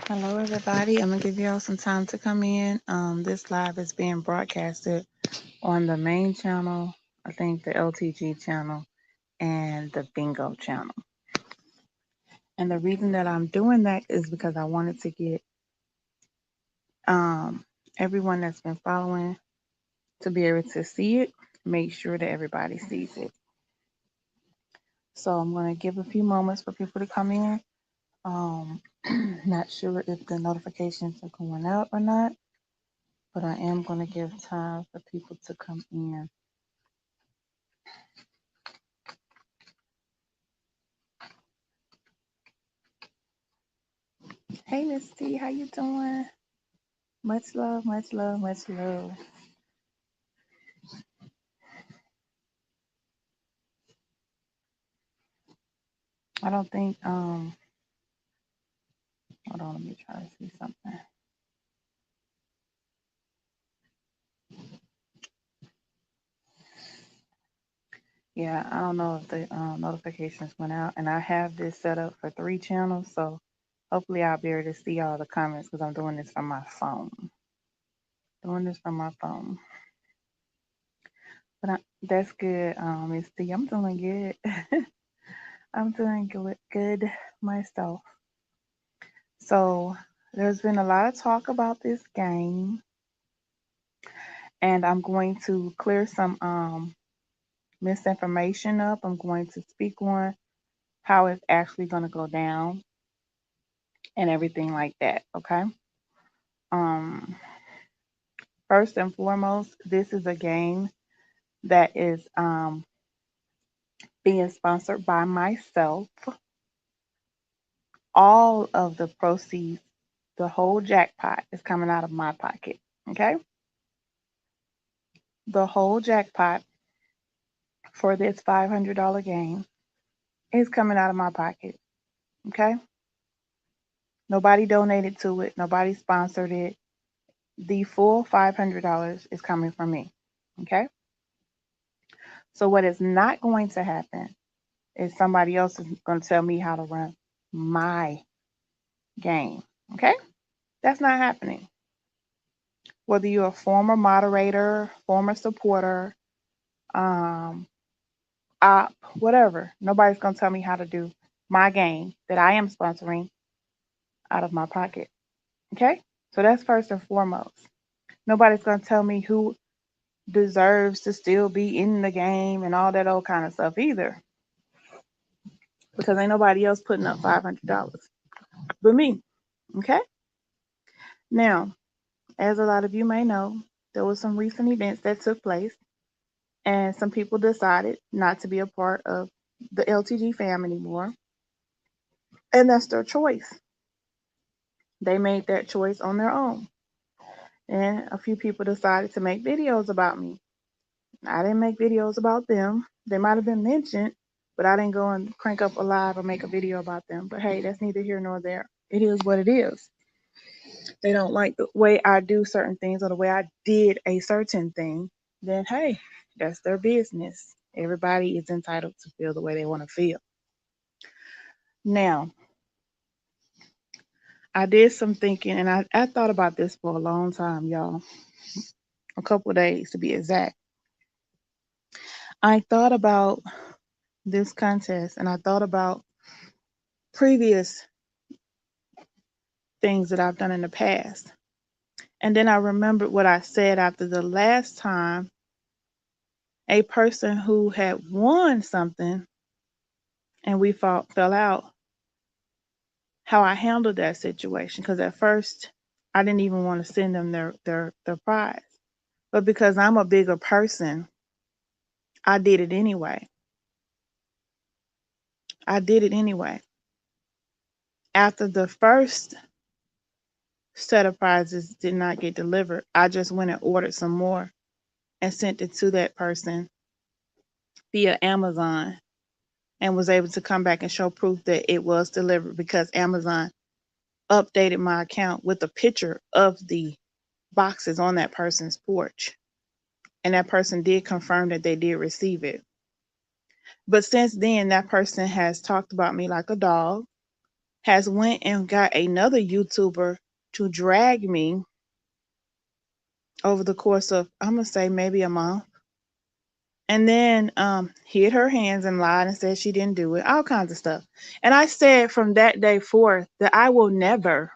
Hello, everybody. I'm gonna give y'all some time to come in. This live is being broadcasted on the main channel, I think the LTG channel, and the Bingo channel. And the reason that I'm doing that is because I wanted to get um, everyone that's been following to be able to see it. Make sure that everybody sees it. So I'm gonna give a few moments for people to come in. Um, not sure if the notifications are going out or not, but I am going to give time for people to come in. Hey, Miss T, how you doing? Much love, much love, much love. I don't think hold on, let me try to see something. Yeah, I don't know if the notifications went out, and I have this set up for 3 channels, so hopefully I'll be able to see all the comments because I'm doing this from my phone. Doing this from my phone. But that's good, Miss T. I'm doing good. I'm doing good myself. So there's been a lot of talk about this game, and I'm going to clear some misinformation up. I'm going to speak on how it's actually going to go down and everything like that. Okay. Um, First and foremost, this is a game that is being sponsored by myself. All of the proceeds, the whole jackpot, is coming out of my pocket. Okay. The whole jackpot for this $500 game is coming out of my pocket. Okay. Nobody donated to it. Nobody sponsored it. The full $500 is coming from me. Okay. So what is not going to happen is somebody else is going to tell me how to run my game. Okay. That's not happening. Whether you're a former moderator, former supporter, um, op, whatever, nobody's going to tell me how to do my game that I am sponsoring out of my pocket. Okay. So that's first and foremost. Nobody's going to tell me who deserves to still be in the game and all that old kind of stuff either, because ain't nobody else putting up $500 but me. Okay. Now, as a lot of you may know, there was some recent events that took place, and some people decided not to be a part of the LTG fam anymore, and that's their choice. They made that choice on their own, and a few people decided to make videos about me. I didn't make videos about them. They might have been mentioned, but I didn't go and crank up a live or make a video about them. But hey, that's neither here nor there. It is what it is. They don't like the way I do certain things or the way I did a certain thing, then hey, that's their business. Everybody is entitled to feel the way they want to feel. Now, I did some thinking, and I thought about this for a long time, y'all. A couple of days to be exact. I thought about this contest, and I thought about previous things that I've done in the past. And then I remembered what I said after the last time a person who had won something and we fell out, how I handled that situation. Because at first, I didn't even want to send them their prize. But because I'm a bigger person, I did it anyway. I did it anyway. After the first set of prizes did not get delivered, I just went and ordered some more and sent it to that person via Amazon, and was able to come back and show proof that it was delivered because Amazon updated my account with a picture of the boxes on that person's porch. And that person did confirm that they did receive it. But since then, that person has talked about me like a dog. has went and got another YouTuber to drag me over the course of, I'm gonna say, maybe a month, and then hid her hands and lied and said she didn't do it, all kinds of stuff. And I said from that day forth that I will never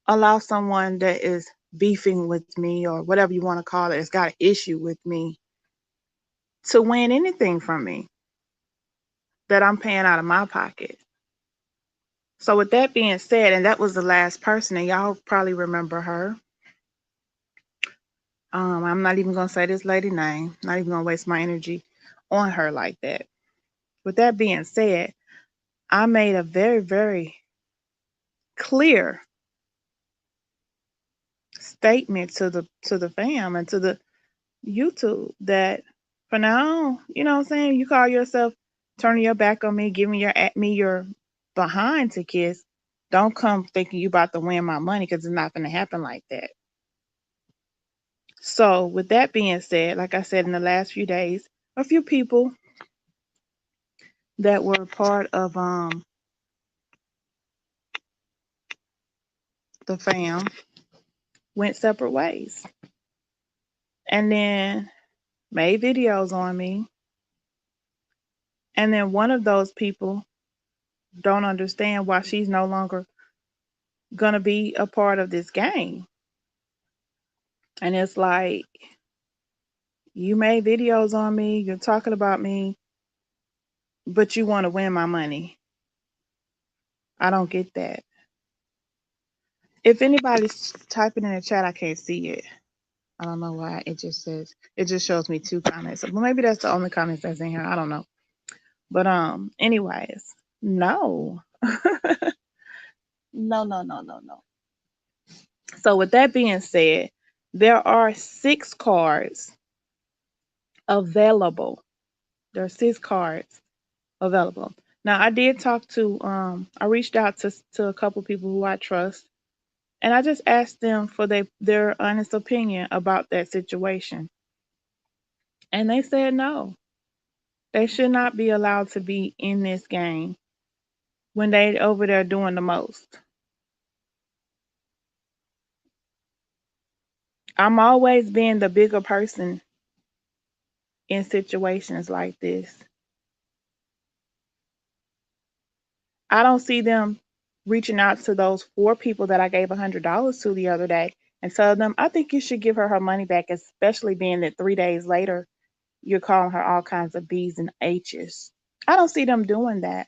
allow someone that is beefing with me or whatever you want to call it, has got an issue with me, to win anything from me that I'm paying out of my pocket. So with that being said, and that was the last person, and y'all probably remember her. I'm not even gonna say this lady name. Not even gonna waste my energy on her like that. With that being said, I made a very, very clear statement to the fam and to the YouTube that for now, you know what I'm saying, you call yourself turning your back on me, giving your at me your behind to kiss. Don't come thinking you about to win my money, because it's not gonna happen like that. So with that being said, like I said, in the last few days, a few people that were part of the fam went separate ways. And then made videos on me. And then one of those people don't understand why she's no longer gonna be a part of this game. And it's like, you made videos on me, you're talking about me, but you want to win my money. I don't get that. If anybody's typing in the chat, I can't see it. I don't know why. It just shows me 2 comments. Well, maybe that's the only comments that's in here. I don't know. But anyways, no. No, no, no, no, no. So with that being said, there are 6 cards available. There are 6 cards available. Now I did talk to I reached out to a couple people who I trust, and I just asked them for their honest opinion about that situation. And they said no. They should not be allowed to be in this game when they over there doing the most. I'm always being the bigger person in situations like this. I don't see them reaching out to those 4 people that I gave $100 to the other day and tell them, I think you should give her money back, especially being that 3 days later you're calling her all kinds of B's and H's. I don't see them doing that.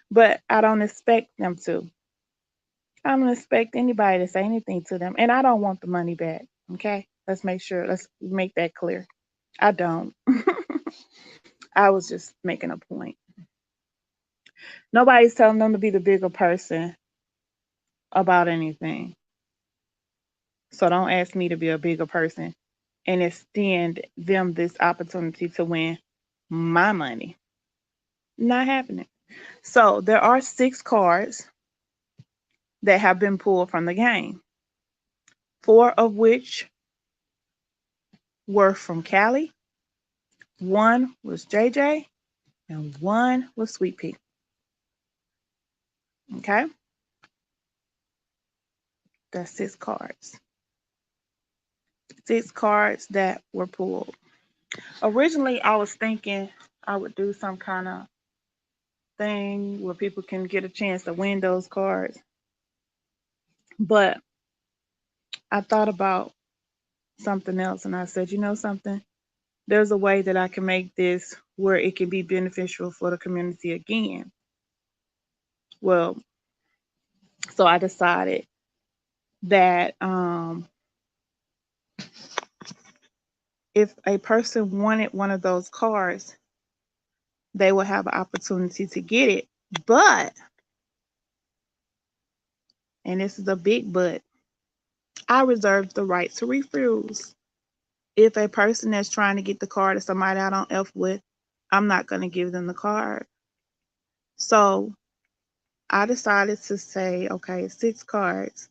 But I don't expect them to. I don't expect anybody to say anything to them. And I don't want the money back. Okay? Let's make that clear. I don't. I was just making a point. Nobody's telling them to be the bigger person about anything. So don't ask me to be a bigger person and extend them this opportunity to win my money. Not happening. So there are 6 cards that have been pulled from the game, 4 of which were from Callie, 1 was JJ, and 1 was Sweet Pea. Okay? That's 6 cards. 6 cards that were pulled. Originally, I was thinking I would do some kind of thing where people can get a chance to win those cards. But I thought about something else and I said, you know something? There's a way that I can make this where it can be beneficial for the community again. Well, so I decided that if a person wanted one of those cards, they will have an opportunity to get it. But, and this is a big but, I reserve the right to refuse. If a person that's trying to get the card is somebody I don't F with, I'm not going to give them the card. So I decided to say, okay, 6 cards,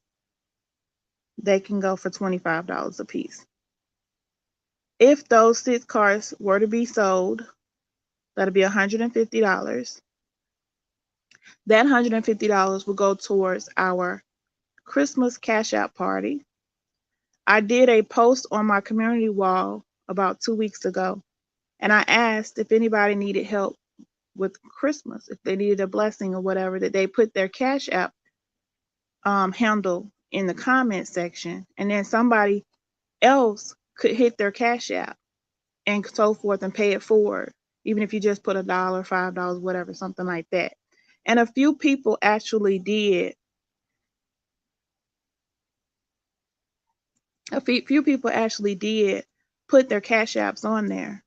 they can go for $25 a piece. If those 6 cards were to be sold, that'll be $150. That $150 will go towards our Christmas cash out party. I did a post on my community wall about 2 weeks ago, and I asked if anybody needed help with Christmas, if they needed a blessing or whatever, that they put their cash app handle in the comment section, and then somebody else could hit their cash app and so forth and pay it forward, even if you just put $1, $5, whatever, something like that. And a few people actually did. A few people actually did put their cash apps on there.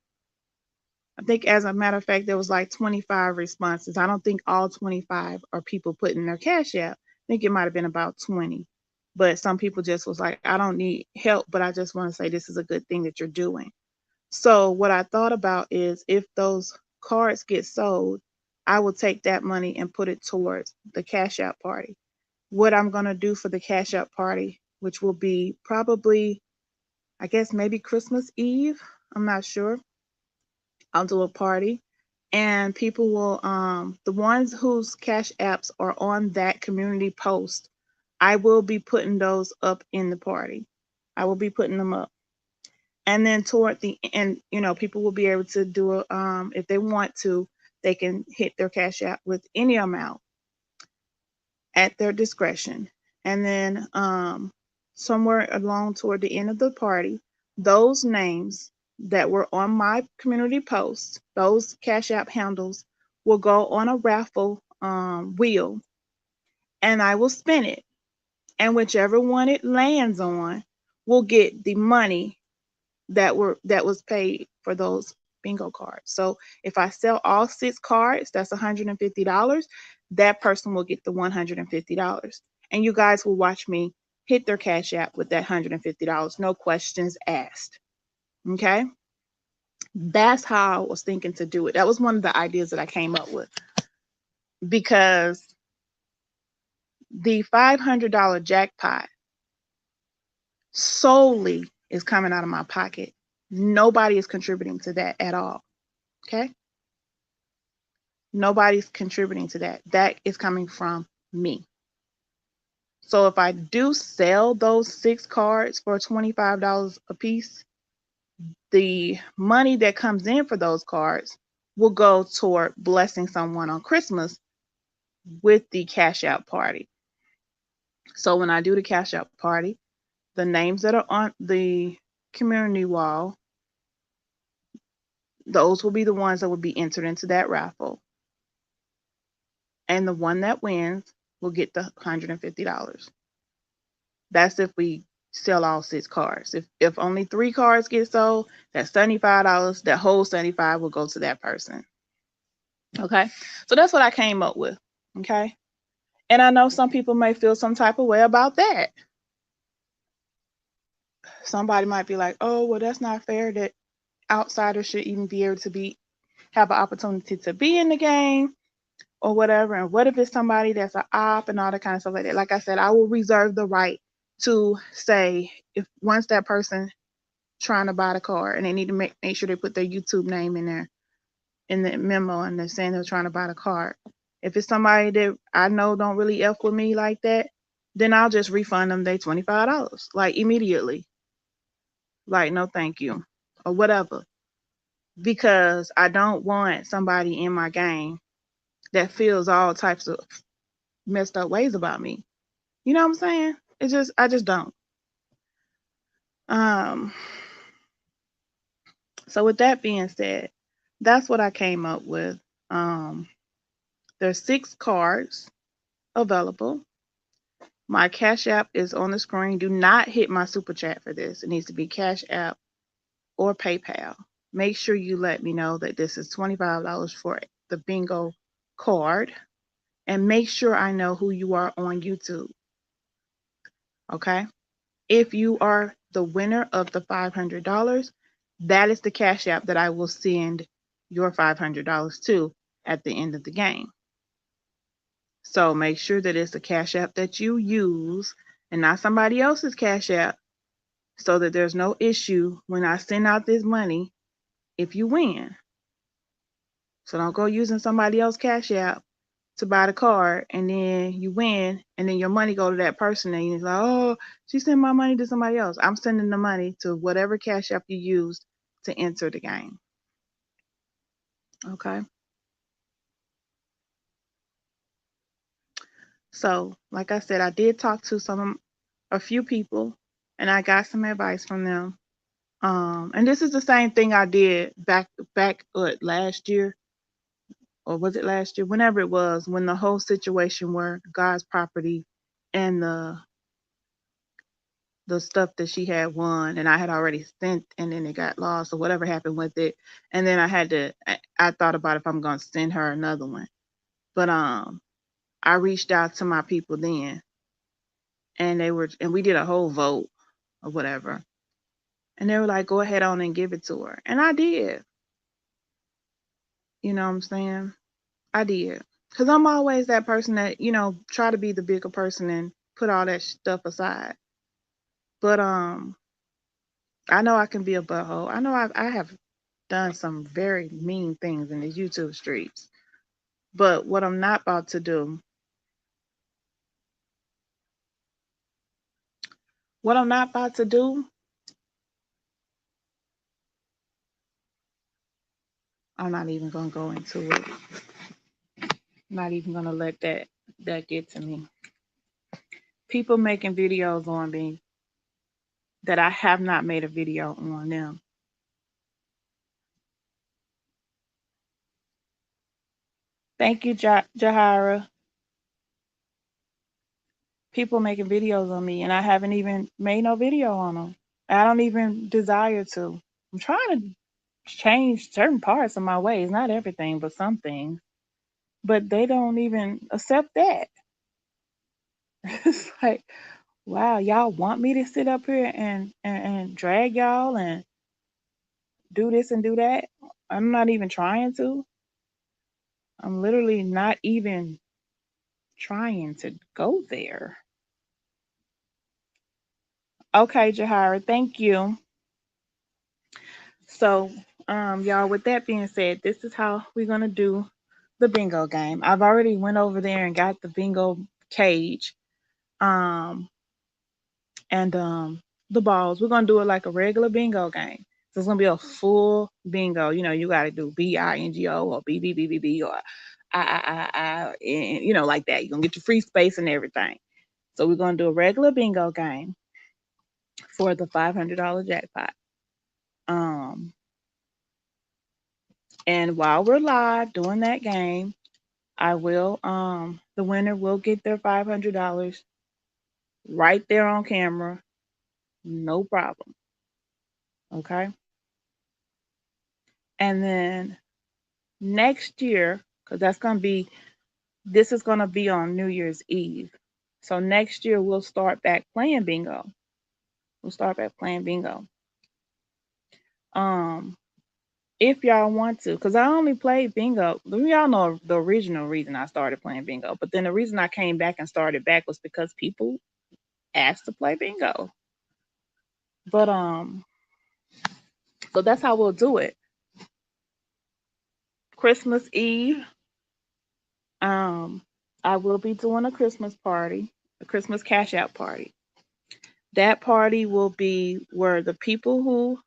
I think, as a matter of fact, there was like 25 responses. I don't think all 25 are people putting their cash app. I think it might have been about 20. But some people just was like, I don't need help, but I just want to say this is a good thing that you're doing. So what I thought about is, if those cards get sold, I will take that money and put it towards the cash out party. What I'm going to do for the cash out party, which will be probably, I guess, maybe Christmas Eve. I'm not sure. I'll do a party, and people will, the ones whose cash apps are on that community post, I will be putting those up in the party. I will be putting them up. And then toward the end, people will be able to do a, if they want to, they can hit their cash app with any amount at their discretion. And then somewhere along toward the end of the party, those names that were on my community post, those cash app handles, will go on a raffle wheel, and I will spin it. And whichever one it lands on will get the money that was paid for those bingo cards. So if I sell all 6 cards, that's $150. That person will get the $150. And you guys will watch me hit their cash app with that $150. No questions asked. Okay? That's how I was thinking to do it. That was one of the ideas that I came up with, because the $500 jackpot solely is coming out of my pocket. Nobody is contributing to that at all. Okay? Nobody's contributing to that. That is coming from me. So if I do sell those 6 cards for $25 a piece, the money that comes in for those cards will go toward blessing someone on Christmas with the cash out party. So when I do the cash out party, the names that are on the community wall, those will be the ones that will be entered into that raffle. And the one that wins will get the $150. That's if we sell all 6 cards. If only 3 cards get sold, that's $75. That whole 75 will go to that person. Okay? So that's what I came up with. Okay? And I know some people may feel some type of way about that. Somebody might be like, oh, well, that's not fair that outsiders should even be able to have an opportunity to be in the game or whatever. And what if it's somebody that's an op and all that kind of stuff like that? Like I said, I will reserve the right to say, if once that person trying to buy the card and they need to make sure they put their YouTube name in there in the memo, and they're saying they're trying to buy the card. If it's somebody that I know don't really F with me like that, then I'll just refund them their $25, like immediately. Like, no thank you, or whatever. Because I don't want somebody in my game that feels all types of messed up ways about me. You know what I'm saying? I just don't. So with that being said, that's what I came up with. There's 6 cards available. My Cash App is on the screen. Do not hit my super chat for this. It needs to be Cash App or PayPal. Make sure you let me know that this is $25 for the bingo card, and make sure I know who you are on YouTube. Okay? If you are the winner of the $500, that is the Cash App that I will send your $500 to at the end of the game. So make sure that it's a Cash App that you use and not somebody else's Cash App, so that there's no issue when I send out this money if you win. So don't go using somebody else's Cash App to buy the card, and then you win, and then your money go to that person, and you're like, oh, she sent my money to somebody else. I'm sending the money to whatever cash app you used to enter the game. Okay. So, like I said, I did talk to a few people, and I got some advice from them. And this is the same thing I did back last year, or was it last year? Whenever it was, when the whole situation where God's property and the stuff that she had won, and I had already sent, and then it got lost or whatever happened with it, and then I thought about if I'm gonna send her another one, but I reached out to my people then, and we did a whole vote or whatever, and they were like, go ahead on and give it to her, and I did. You know what I'm saying? I did. Because I'm always that person that, try to be the bigger person and put all that stuff aside. But I know I can be a butthole. I know I have done some very mean things in these YouTube streets. But what I'm not about to do, I'm not even gonna go into it. I'm not even gonna let that get to me. People making videos on me that I have not made a video on them. Thank you, Jahira. People making videos on me, and I haven't even made no video on them. I don't even desire to. I'm trying to change certain parts of my ways, not everything, but some things. But they don't even accept that. It's like, wow, y'all want me to sit up here and drag y'all and do this and do that? I'm not even trying to. I'm literally not even trying to go there. Okay, Jahara, thank you. So, y'all, with that being said, this is how we're gonna do the bingo game. I've already went over there and got the bingo cage, um, and the balls. We're gonna do it like a regular bingo game. So it's gonna be a full bingo. You gotta do bingo or b or and like that. You're gonna get your free space and everything. So we're gonna do a regular bingo game for the $500 jackpot. Um, and while we're live doing that game, I will the winner will get their $500 right there on camera, no problem. Okay. And then next year, because this is gonna be on New Year's Eve. So next year we'll start back playing bingo. We'll start back playing bingo. Um, if y'all want to, because I only played bingo. Y'all know the original reason I started playing bingo, but then the reason I came back and started back was because people asked to play bingo. But so that's how we'll do it. Christmas Eve, um, I will be doing a Christmas party, a Christmas cash out party. That party will be where the people who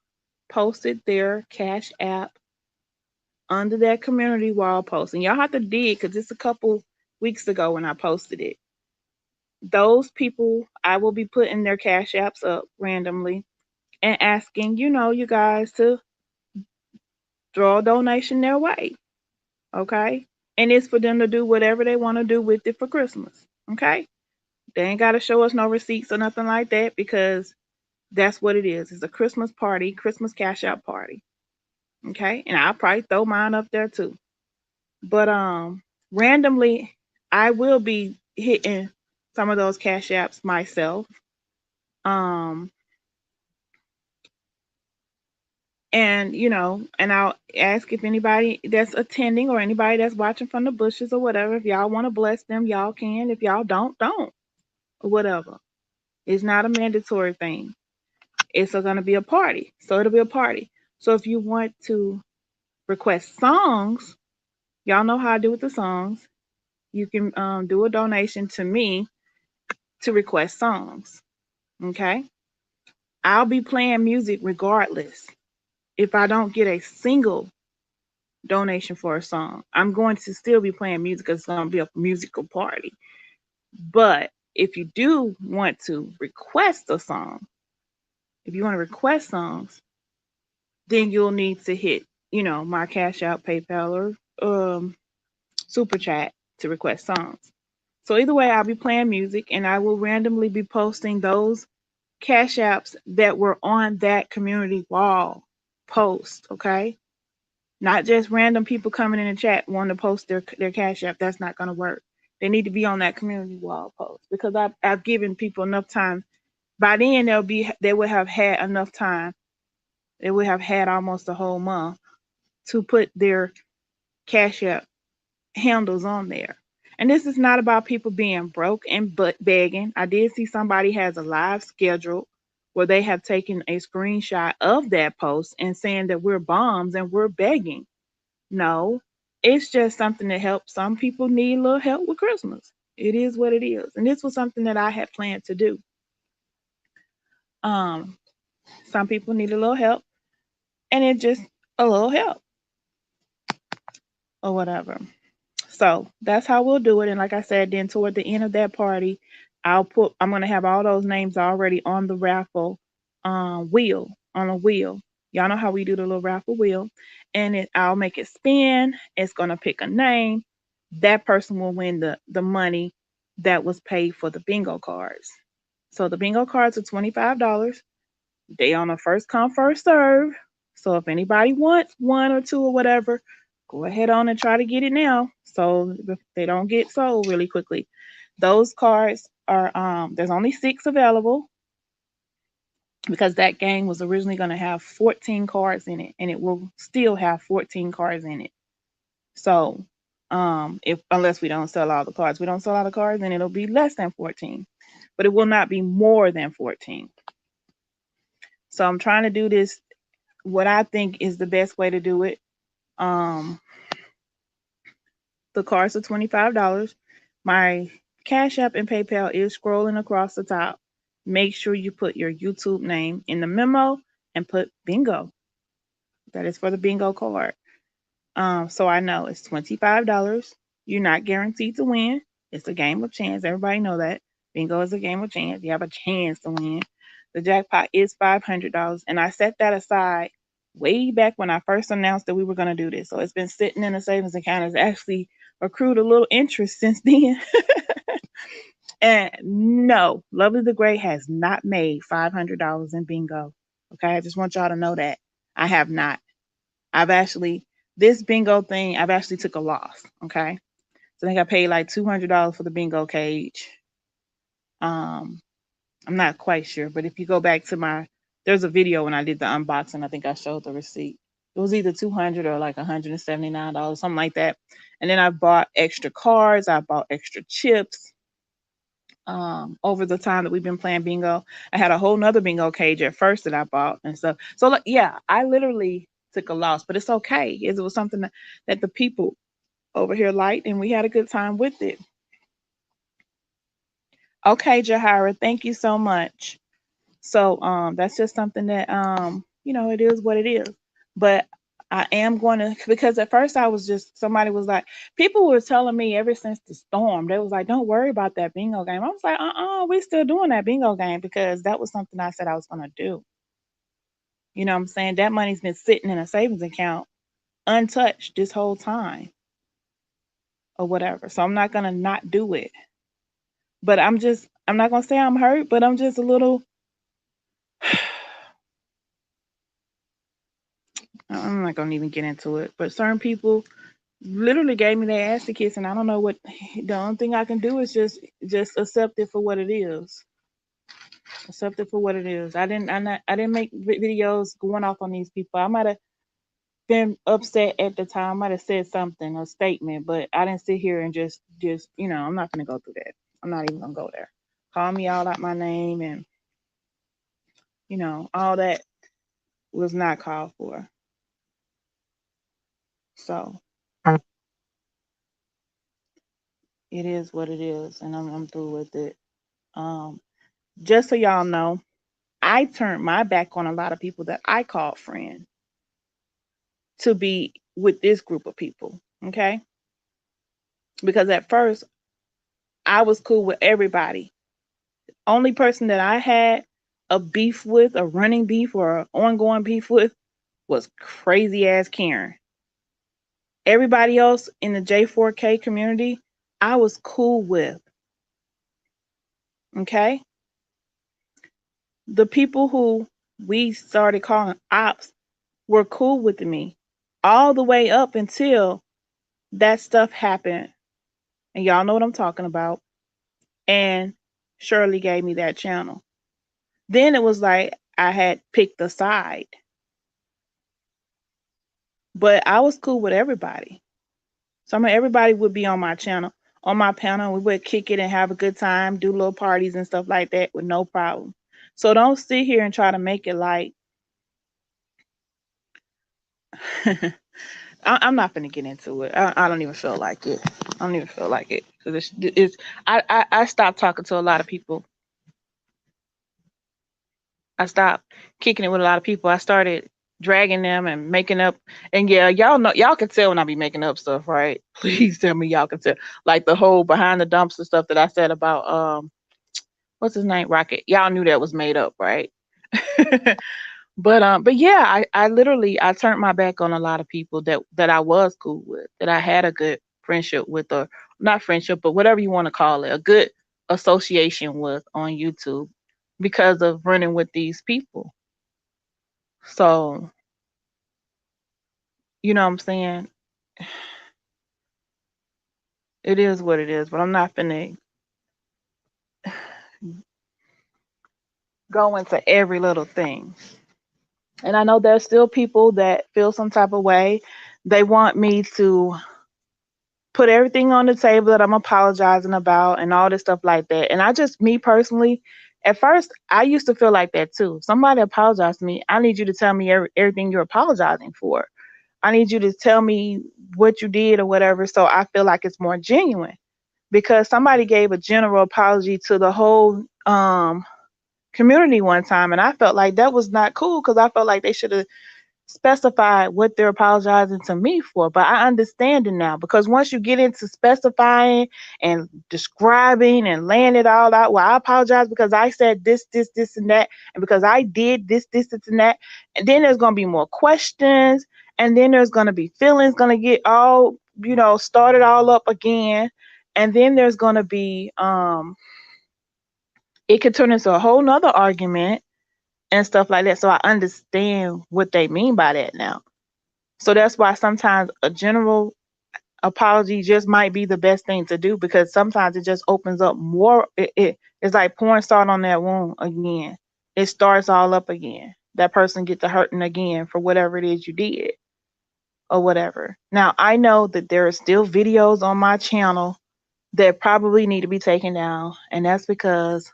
posted their cash app under that community wall post, and y'all have to dig because it's a couple weeks ago when I posted it. Those people, I will be putting their cash apps up randomly and asking, you guys to throw a donation their way. Okay. And it's for them to do whatever they want to do with it for Christmas. Okay. They ain't got to show us no receipts or nothing like that because that's what it is. It's a Christmas party, Christmas cash out party. Okay. And I'll probably throw mine up there too. But randomly I will be hitting some of those cash apps myself. Um and and I'll ask if anybody that's attending or anybody that's watching from the bushes or whatever, if y'all want to bless them, y'all can. If y'all don't, or whatever. It's not a mandatory thing. It's going to be a party. So it'll be a party. So if you want to request songs, y'all know how I do with the songs. You can do a donation to me to request songs. Okay. I'll be playing music regardless. If I don't get a single donation for a song, I'm going to still be playing music 'cause it's going to be a musical party. But if you do want to request a song, if you want to request songs, then you'll need to hit, my Cash App, PayPal, or Super Chat to request songs. So either way, I'll be playing music and I will randomly be posting those Cash Apps that were on that community wall post, okay? Not just random people coming in the chat wanting to post their Cash App. That's not going to work. They need to be on that community wall post because I've given people enough time. By then they will have had enough time. They will have had almost a whole month to put their Cash App handles on there. And this is not about people being broke and begging. I did see somebody has a live schedule where they have taken a screenshot of that post and saying that we're bombs and we're begging. No, it's just something to help. Some people need a little help with Christmas. It is what it is. And this was something that I had planned to do. Um, some people need a little help and it just a little help or whatever. So that's how we'll do it. And like I said, then toward the end of that party, I'm gonna have all those names already on the raffle wheel, on a wheel. Y'all know how we do the little raffle wheel. And I'll make it spin. It's gonna pick a name. That person will win the money that was paid for the bingo cards. So the bingo cards are $25. They on a first come, first serve. So if anybody wants one or two or whatever, go ahead on and try to get it now. So if they don't get sold really quickly. Those cards are there's only 6 available because that game was originally going to have 14 cards in it and it will still have 14 cards in it. So if unless we don't sell all the cards, we don't sell all the cards, then it'll be less than 14. But it will not be more than 14. So I'm trying to do this what I think is the best way to do it. Um, the cards are $25. My Cash App and PayPal is scrolling across the top. Make sure you put your YouTube name in the memo and put bingo. That is for the bingo card. So I know it's $25. You're not guaranteed to win. It's a game of chance. Everybody know that. Bingo is a game of chance. You have a chance to win. The jackpot is $500, and I set that aside way back when I first announced that we were going to do this. So it's been sitting in a savings account. It's actually accrued a little interest since then. And no, Lovely the Great has not made $500 in bingo. Okay, I just want y'all to know that I have not. I've actually this bingo thing. I've actually took a loss. Okay, so I think I paid like $200 for the bingo cage. Um, I'm not quite sure, but if you go back to there's a video when I did the unboxing. I think I showed the receipt. It was either 200 or like $179, something like that. And then I bought extra cards. I bought extra chips. Over the time that we've been playing bingo, I had a whole nother bingo cage at first that I bought and stuff. So like, yeah, I literally took a loss, but it's okay. It was something that the people over here liked, and we had a good time with it. Okay, Jahira, thank you so much. So that's just something that it is what it is. But I am going to because at first I was just somebody was like people were telling me ever since the storm, they was like, don't worry about that bingo game. I was like, we still doing that bingo game because that was something I said I was gonna do. You know what I'm saying? That money's been sitting in a savings account untouched this whole time or whatever. So I'm not gonna not do it. But I'm not gonna say I'm hurt, but I'm just a little I'm not gonna even get into it. But certain people literally gave me their ass to kiss, and I don't know what. The only thing I can do is just accept it for what it is. Accept it for what it is. I didn't make videos going off on these people. I might have been upset at the time. I might have said something, a statement, but I didn't sit here and just I'm not gonna go through that. I'm not even gonna go there. Call me all out my name and all that was not called for. So It is what it is, and I'm through with it. Um, just so y'all know, I turned my back on a lot of people that I called friend to be with this group of people. Okay, because at first I was cool with everybody. Only person that I had a beef with, a running beef or an ongoing beef with, was crazy ass Karen. Everybody else in the J4K community, I was cool with. Okay, the people who we started calling ops were cool with me all the way up until that stuff happened. And y'all know what I'm talking about. And Shirley gave me that channel. Then it was like I had picked a side. But I was cool with everybody. So I mean, everybody would be on my channel. On my panel, we would kick it and have a good time, do little parties and stuff like that with no problem. So don't sit here and try to make it like I'm not gonna get into it. I don't even feel like it. I don't even feel like it because I stopped talking to a lot of people. I stopped kicking it with a lot of people. I started dragging them and making up. And yeah, y'all know, y'all can tell when I be making up stuff, right? Please tell me y'all can tell. Like the whole behind the dumpster stuff that I said about what's his name, Rocket. Y'all knew that was made up, right? But yeah, I literally I turned my back on a lot of people that I was cool with, that I had a good friendship with, or not friendship, but whatever you want to call it, a good association with on YouTube because of running with these people. So, you know what I'm saying? It is what it is, but I'm not finna go into every little thing. And I know there's still people that feel some type of way. They want me to put everything on the table that I'm apologizing about and all this stuff like that. And I just, me personally, at first, I used to feel like that too. If somebody apologized to me, I need you to tell me everything you're apologizing for. I need you to tell me what you did or whatever, so I feel like it's more genuine. Because somebody gave a general apology to the whole community one time, and I felt like that was not cool because I felt like they should have specify what they're apologizing to me for. But I understand it now because once you get into specifying and describing and laying it all out, well, I apologize because I said this, and that, and because I did this, and that. And then there's going to be more questions, and then there's going to be feelings going to get all, started all up again. And then there's going to be, it could turn into a whole nother argument and stuff like that. So I understand what they mean by that now. So that's why sometimes a general apology just might be the best thing to do because sometimes it just opens up more. It's like pouring salt on that wound again. It starts all up again. That person gets to hurting again for whatever it is you did or whatever. Now, I know that there are still videos on my channel that probably need to be taken down. And that's because,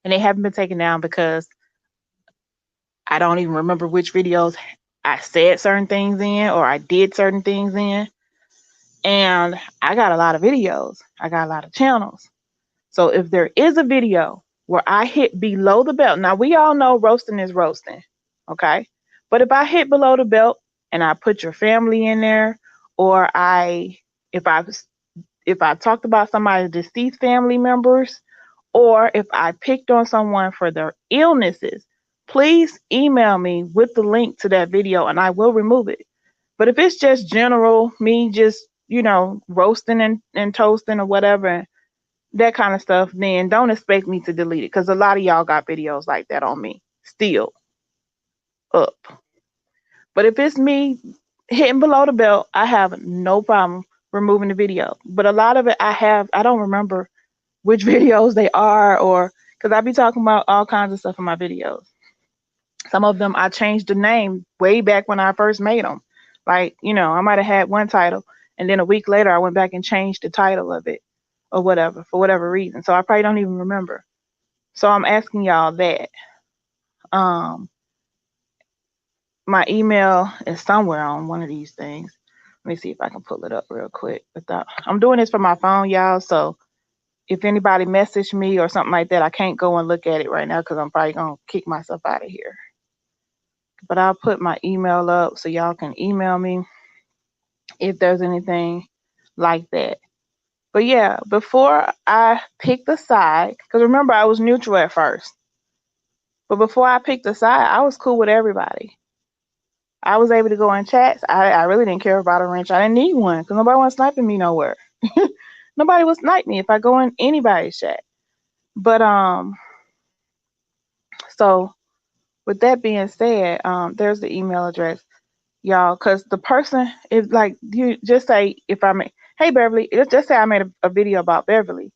and they haven't been taken down because I don't even remember which videos I said certain things in or I did certain things in. And I got a lot of videos. I got a lot of channels. So if there is a video where I hit below the belt, now we all know roasting is roasting, okay? But if I hit below the belt and I put your family in there, or if I if I talked about somebody's deceased family members, or if I picked on someone for their illnesses, please email me with the link to that video and I will remove it. But if it's just general, me just, roasting and toasting or whatever, that kind of stuff, then don't expect me to delete it because a lot of y'all got videos like that on me still up. But if it's me hitting below the belt, I have no problem removing the video. But a lot of it I don't remember which videos they are, or because I be talking about all kinds of stuff in my videos. Some of them I changed the name way back when I first made them. Like, I might have had one title and then a week later I went back and changed the title of it or whatever, for whatever reason. So I probably don't even remember. So I'm asking y'all that. Um, my email is somewhere on one of these things. Let me see if I can pull it up real quick. I'm doing this from my phone, y'all. So if anybody message me or something like that, I can't go and look at it right now because I'm probably gonna kick myself out of here. But I'll put my email up so y'all can email me if there's anything like that. But yeah, before I picked a side, because remember I was neutral at first. But before I picked a side, I was cool with everybody. I was able to go in chats. I really didn't care about a wrench. I didn't need one because nobody was sniping me nowhere. Nobody would snipe me if I go in anybody's chat. But so with that being said, there's the email address, y'all, because the person is like, you just say if I make, hey Beverly, just say I made a video about Beverly.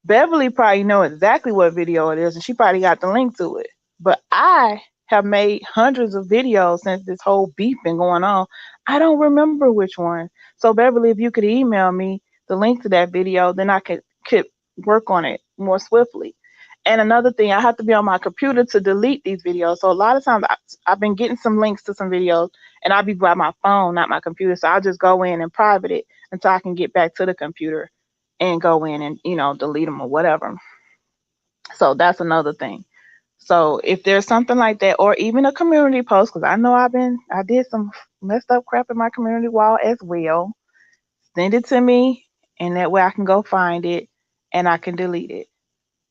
Beverly probably know exactly what video it is, and she probably got the link to it. But I have made hundreds of videos since this whole beef been going on. I don't remember which one. So Beverly, if you could email me the link to that video, then I could work on it more swiftly. And another thing, I have to be on my computer to delete these videos. So a lot of times I've been getting some links to some videos, and I'll be by my phone, not my computer. So I'll just go in and private it until I can get back to the computer and go in and delete them or whatever. So that's another thing. So if there's something like that, or even a community post, because I know I did some messed up crap in my community wall as well. Send it to me, and that way I can go find it and I can delete it.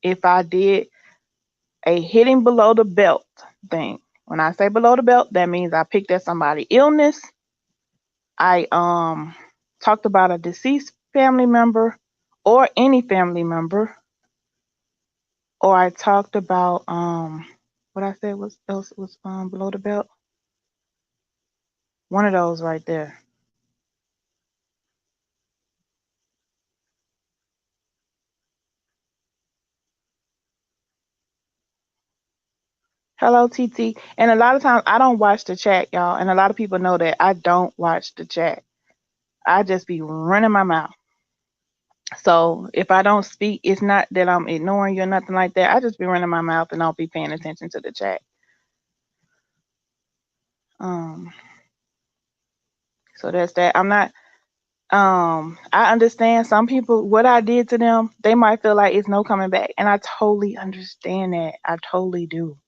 If I did a hitting below the belt thing, when I say below the belt, that means I picked at somebody's illness. I talked about a deceased family member or any family member, or I talked about what I said was else was below the belt. One of those right there. Hello, TT. And a lot of times I don't watch the chat, y'all. And a lot of people know that I don't watch the chat. I just be running my mouth. So if I don't speak, it's not that I'm ignoring you or nothing like that. I just be running my mouth and I'll be paying attention to the chat. Um, so that's that. I'm not I understand some people what I did to them, they might feel like it's no coming back. And I totally understand that. I totally do.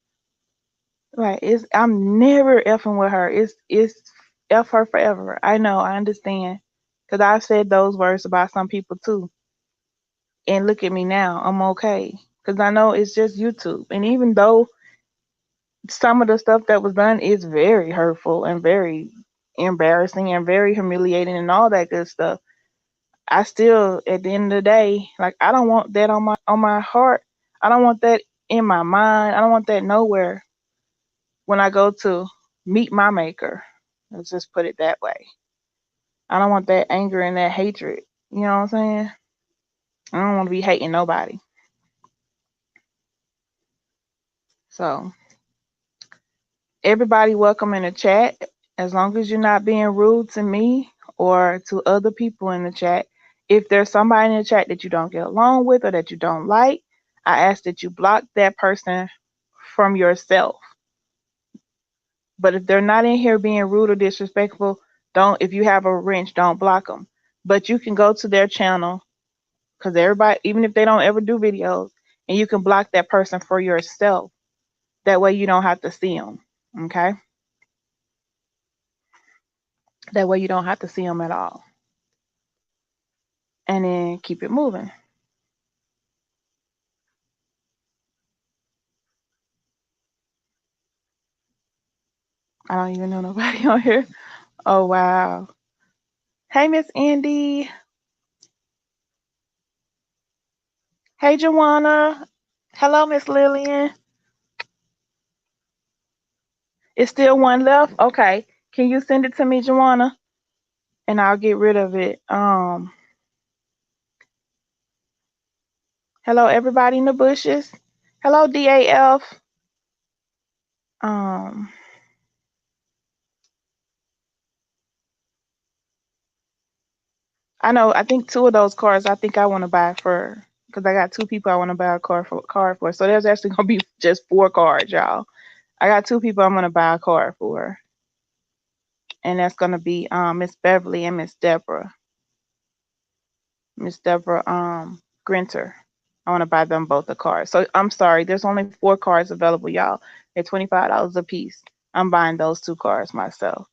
Right. I'm never effing with her. It's F her forever. I know, I understand. Because I've said those words about some people too. And look at me now. I'm okay. Because I know it's just YouTube. And even though some of the stuff that was done is very hurtful and very embarrassing and very humiliating and all that good stuff, I still at the end of the day, like I don't want that on my heart. I don't want that in my mind. I don't want that nowhere when I go to meet my maker. Let's just put it that way. I don't want that anger and that hatred. You know what I'm saying? I don't want to be hating nobody. So everybody welcome in the chat. As long as you're not being rude to me or to other people in the chat. If there's somebody in the chat that you don't get along with or that you don't like, I ask that you block that person from yourself. But if they're not in here being rude or disrespectful, don't. If you have a wrench, don't block them. But you can go to their channel because everybody, even if they don't ever do videos, and you can block that person for yourself. That way you don't have to see them. Okay. That way you don't have to see them at all. And then keep it moving. I don't even know nobody on here. Oh wow. Hey Miss Andy. Hey Joanna. Hello Miss Lillian. It's still one left? Okay. Can you send it to me, Joanna? And I'll get rid of it. Hello everybody in the bushes. Hello DAF. Um I think two of those cards I think I want to buy for because I got two people I want to buy a card for. So there's actually gonna be just four cards, y'all. I got two people I'm gonna buy a card for. and that's gonna be Miss Beverly and Miss Deborah Grinter. I want to buy them both a card. So I'm sorry, there's only 4 cards available, y'all. They're $25 a piece. I'm buying those 2 cards myself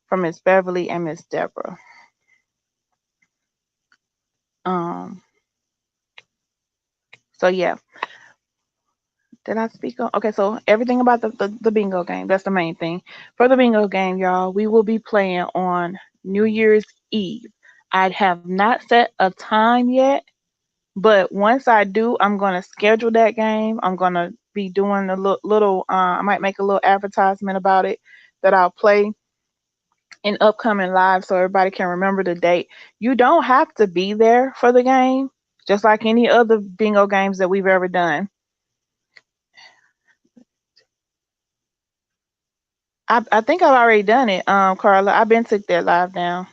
from Miss Beverly and Miss Deborah. Um, so yeah, did I speak on? Okay, so everything about the bingo game. That's the main thing. For the bingo game, y'all, we will be playing on New Year's Eve. I have not set a time yet, but once I do, I'm gonna schedule that game. I'm gonna be doing a little. I might make a little advertisement about it that I'll play in upcoming live so everybody can remember the date. You don't have to be there for the game, just like any other bingo games that we've ever done. I think I've already done it, Carla. I've been took that live down.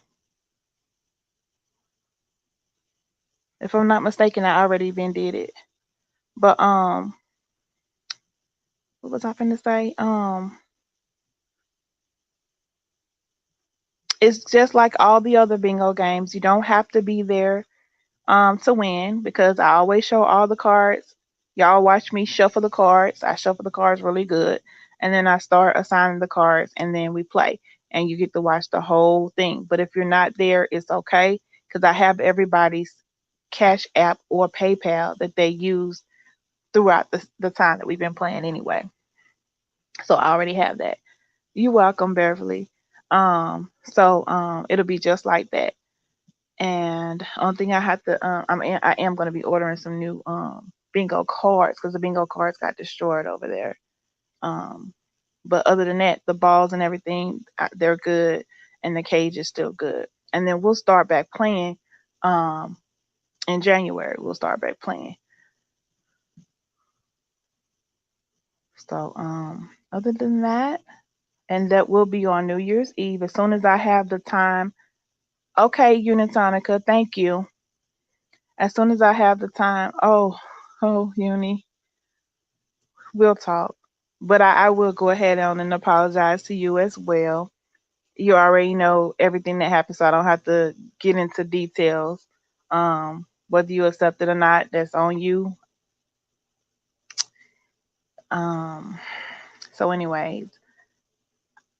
If I'm not mistaken, I already been did it. But what was I finna say? It's just like all the other bingo games. You don't have to be there to win because I always show all the cards. Y'all watch me shuffle the cards. I shuffle the cards really good, and then I start assigning the cards, and then we play, and you get to watch the whole thing. But if you're not there, it's okay because I have everybody's Cash App or PayPal that they use throughout the time that we've been playing anyway. So I already have that. You're welcome, Beverly. It'll be just like that. And only thing I have to I am going to be ordering some new bingo cards because the bingo cards got destroyed over there. Um, but other than that, the balls and everything they're good, and the cage is still good. And then we'll start back playing um in January. We'll start back playing. So other than that, and that will be on New Year's Eve as soon as I have the time. Okay, Unitonica, thank you. As soon as I have the time. Oh, Uni, we'll talk. But I will go ahead on and apologize to you as well. You already know everything that happened, so I don't have to get into details. Whether you accept it or not, that's on you. Um, anyway,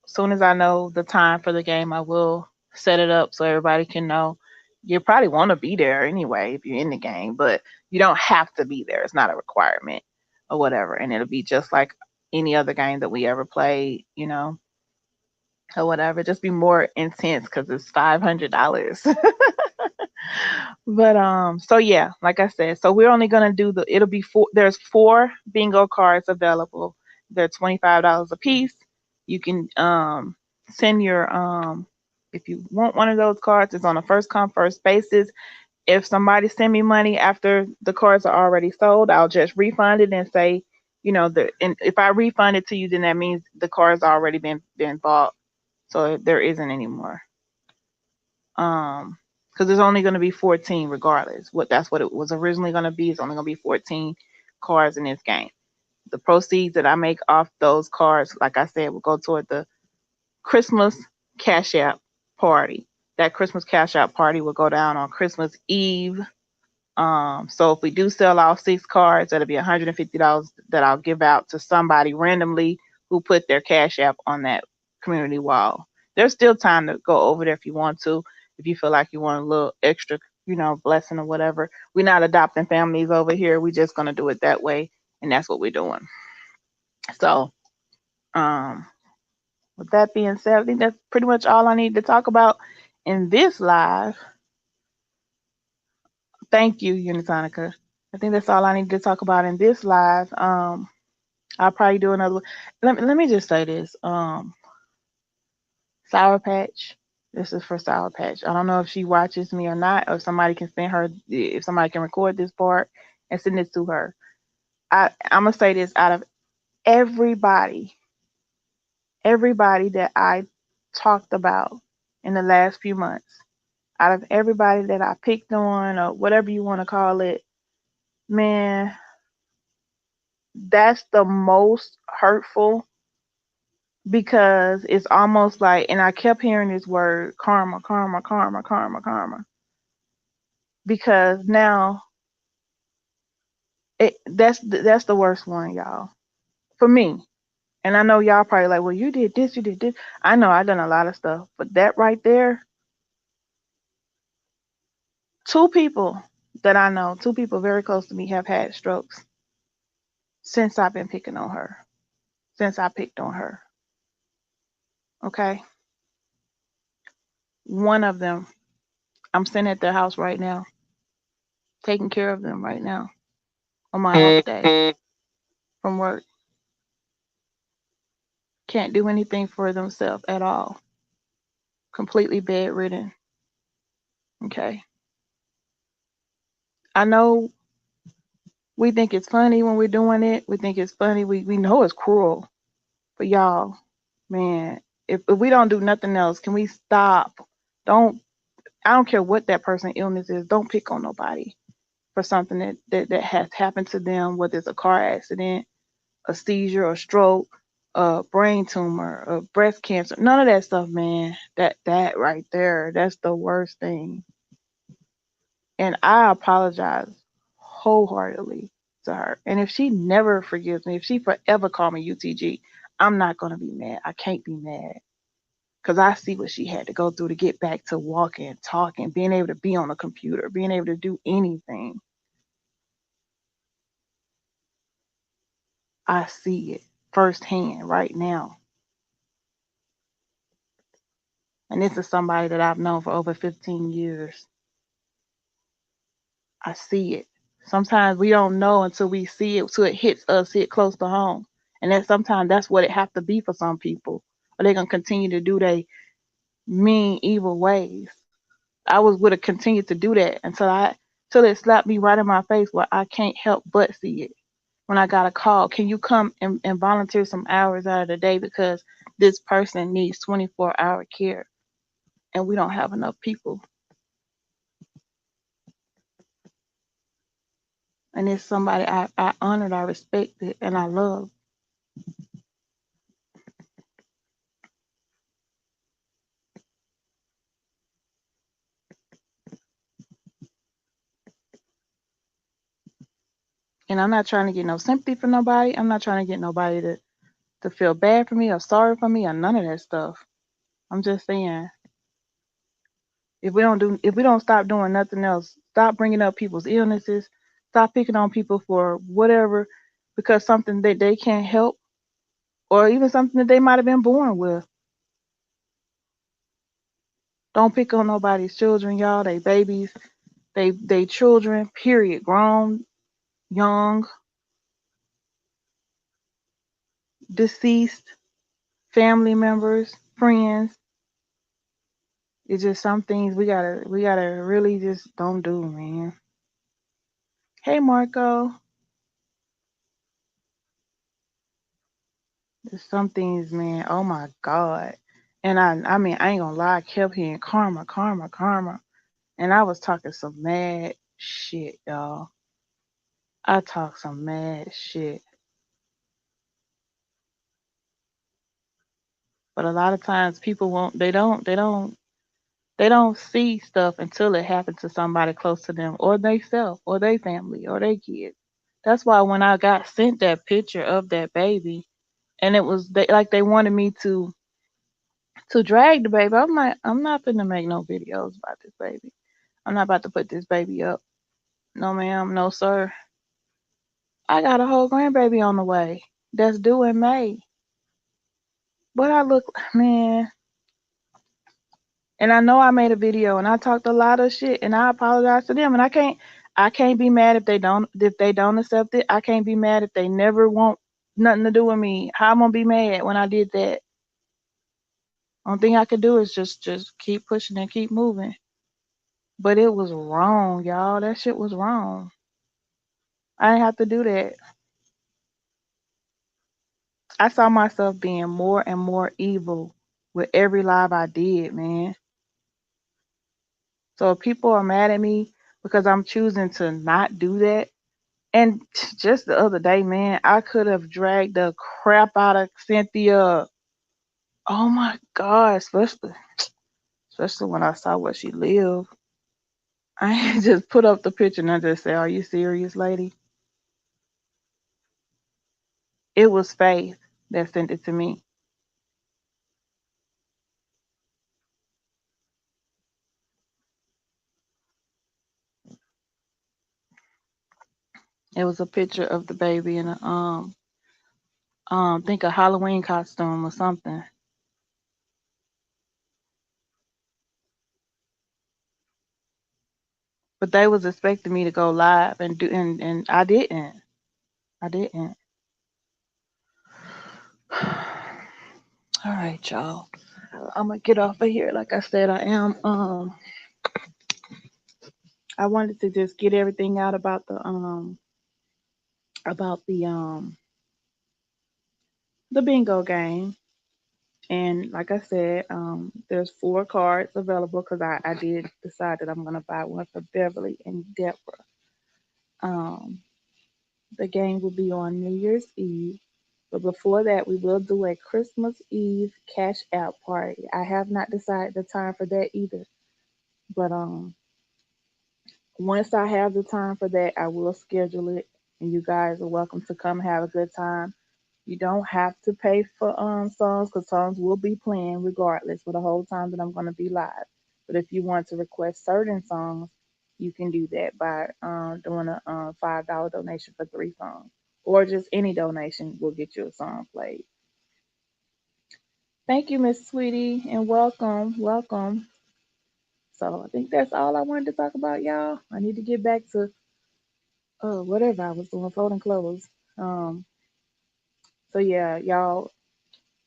as soon as I know the time for the game, I will set it up so everybody can know. You probably want to be there anyway if you're in the game, but you don't have to be there. It's not a requirement or whatever. And it'll be just like any other game that we ever played, or whatever. Just be more intense because it's $500. But so yeah, like I said, so we're only gonna do it'll be four. There's 4 bingo cards available. They're $25 a piece. You can send your if you want one of those cards, it's on a first come first basis. If somebody send me money after the cards are already sold, I'll just refund it and say, and if I refund it to you, then that means the card's already been bought, so there isn't any more. Because there's only going to be 14 regardless. That's what it was originally going to be. It's only going to be 14 cards in this game. The proceeds that I make off those cards, like I said, will go toward the Christmas Cash App party. That Christmas Cash App party will go down on Christmas Eve. So if we do sell all 6 cards, that'll be $150 that I'll give out to somebody randomly who put their Cash App on that community wall. There's still time to go over there if you want to, if you feel like you want a little extra, blessing or whatever. We're not adopting families over here. We're just gonna do it that way, and that's what we're doing. So, um, with that being said, I think that's pretty much all I need to talk about in this live. Thank you, Unitonica. I think that's all I need to talk about in this live. I'll probably do another one. Let me just say this. Sour Patch. This is for Sour Patch. I don't know if she watches me or not, or if somebody can record this part and send it to her. I'm gonna say this: out of everybody, everybody that I talked about in the last few months, out of everybody that I picked on or whatever you want to call it, man, that's the most hurtful because it's almost like, and I kept hearing this word karma, karma, karma, karma, karma, because now that's the worst one, y'all, for me. And I know y'all probably like, well, you did this, you did this. I know I done a lot of stuff, but that right there, two people that I know, two people very close to me have had strokes since I've been picking on her, since I picked on her. Okay. One of them, I'm sitting at their house right now, taking care of them right now on my off day from work. Can't do anything for themselves at all. Completely bedridden. Okay. I know we think it's funny when we're doing it. We think it's funny. We know it's cruel. But y'all, man, if we don't do nothing else, can we stop? Don't I don't care what that person's illness is, don't pick on nobody for something that has happened to them, whether it's a car accident, a seizure, a stroke, a brain tumor, a breast cancer. None of that stuff, man. That right there, that's the worst thing. And I apologize wholeheartedly to her. And if she never forgives me, if she forever call me UTG, I'm not gonna be mad. I can't be mad. Cause I see what she had to go through to get back to walking, talking, being able to be on a computer, being able to do anything. I see it firsthand right now. And this is somebody that I've known for over 15 years. I see it. Sometimes we don't know until we see it, until it hits us, hit close to home. And that sometimes that's what it have to be for some people. Or they're gonna continue to do their mean, evil ways. I was would have continued to do that until it slapped me right in my face where I can't help but see it. When I got a call, can you come and volunteer some hours out of the day because this person needs 24-hour care and we don't have enough people. And it's somebody I honored, I respected, and I love. And I'm not trying to get no sympathy from nobody. I'm not trying to get nobody to feel bad for me or sorry for me or none of that stuff. I'm just saying, if we don't stop doing nothing else, stop bringing up people's illnesses, stop picking on people for whatever, because something that they can't help, or even something that they might have been born with. Don't pick on nobody's children, y'all. They babies, they children. Period. Grown, young, deceased, family members, friends. It's just some things we gotta really just don't do, man. Hey Marco, there's some things, man. Oh my God. And I mean I ain't gonna lie, I kept hearing karma, karma, karma, and I was talking some mad shit, y'all. I talk some mad shit, but a lot of times people won't. They don't see stuff until it happens to somebody close to them, or they self, or they family, or they kids. That's why when I got sent that picture of that baby, and it was like they wanted me to drag the baby. I'm like, I'm not gonna make no videos about this baby. I'm not about to put this baby up. No, ma'am. No, sir. I got a whole grandbaby on the way that's due in May. But I look, man, and I know I made a video and I talked a lot of shit and I apologize to them and I can't be mad if they don't accept it. I can't be mad if they never want nothing to do with me. How am I gonna be mad when I did that? Only thing I could do is just keep pushing and keep moving. But it was wrong, y'all. That shit was wrong. I didn't have to do that. I saw myself being more and more evil with every live I did, man. So if people are mad at me because I'm choosing to not do that, and just the other day, man, I could have dragged the crap out of Cynthia. Oh my God, especially when I saw where she lived. I just put up the picture and I just said, "Are you serious, lady?" It was Faith that sent it to me. It was a picture of the baby in a think a Halloween costume or something. But they was expecting me to go live and do, and I didn't. I didn't. All right, y'all. I'm gonna get off of here. Like I said, I am. I wanted to just get everything out about the bingo game. And like I said, there's 4 cards available because I did decide that I'm gonna buy one for Beverly and Deborah. Um, the game will be on New Year's Eve, but before that, we will do a Christmas Eve cash out party. I have not decided the time for that either, but once I have the time for that, I will schedule it, and you guys are welcome to come have a good time. You don't have to pay for songs because songs will be playing regardless for the whole time that I'm going to be live. But if you want to request certain songs, you can do that by doing a $5 donation for 3 songs, or just any donation will get you a song played. Thank you, Miss Sweetie, and welcome, welcome. So I think that's all I wanted to talk about, y'all. I need to get back to whatever I was doing, folding clothes. Um, so yeah, y'all,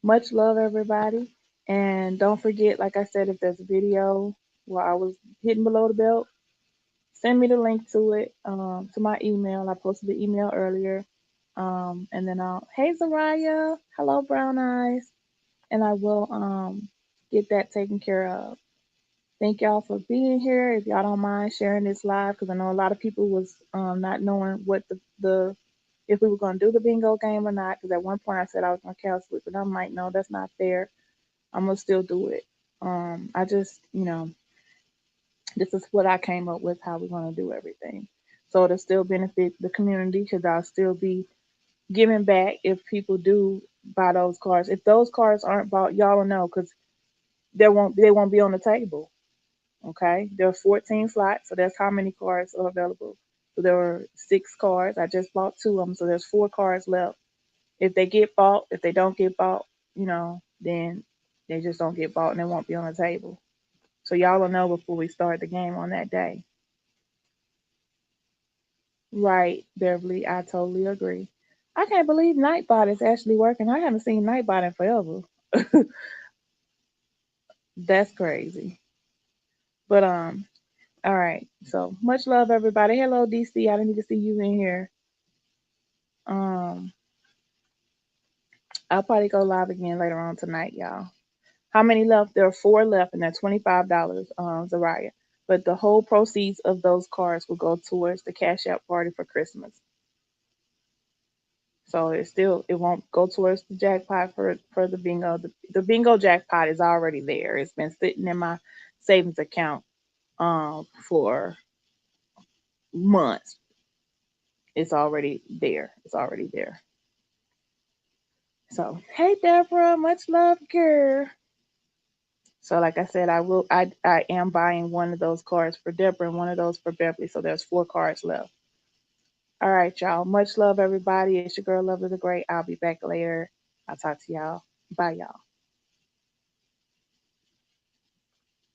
much love, everybody. And don't forget, like I said, if there's a video where I was hitting below the belt, send me the link to it, to my email. I posted the email earlier. And then hey, Zariah, hello, Brown Eyes. And I will get that taken care of. Thank y'all for being here. If y'all don't mind sharing this live, because I know a lot of people was not knowing what the if we were going to do the bingo game or not. Because at one point I said I was going to cancel it, but I'm like, no, that's not fair. I'm gonna still do it. I just, this is what I came up with how we're gonna do everything. So to still benefit the community, because I'll still be giving back if people do buy those cards. If those cards aren't bought, y'all will know because they won't be on the table. Okay, there are 14 slots, so that's how many cards are available. So there were 6 cards. I just bought 2 of them, so there's 4 cards left. If they get bought, if they don't get bought, then they just don't get bought and they won't be on the table. So y'all will know before we start the game on that day. Right, Beverly, I totally agree. I can't believe Nightbot is actually working. I haven't seen Nightbot in forever. That's crazy. But all right. So much love, everybody. Hello, DC. I didn't need to see you in here. Um, I'll probably go live again later on tonight, y'all. How many left? There are 4 left, and they're $25, Zariah. But the whole proceeds of those cards will go towards the cash out party for Christmas. So it won't go towards the jackpot for the bingo. The bingo jackpot is already there. It's been sitting in my savings account for months. It's already there. It's already there. So hey Deborah, much love, girl. So like I said, I am buying one of those cards for Deborah and one of those for Beverly. So there's 4 cards left. All right, y'all. Much love, everybody. It's your girl, Lovely the Great. I'll be back later. I'll talk to y'all. Bye, y'all.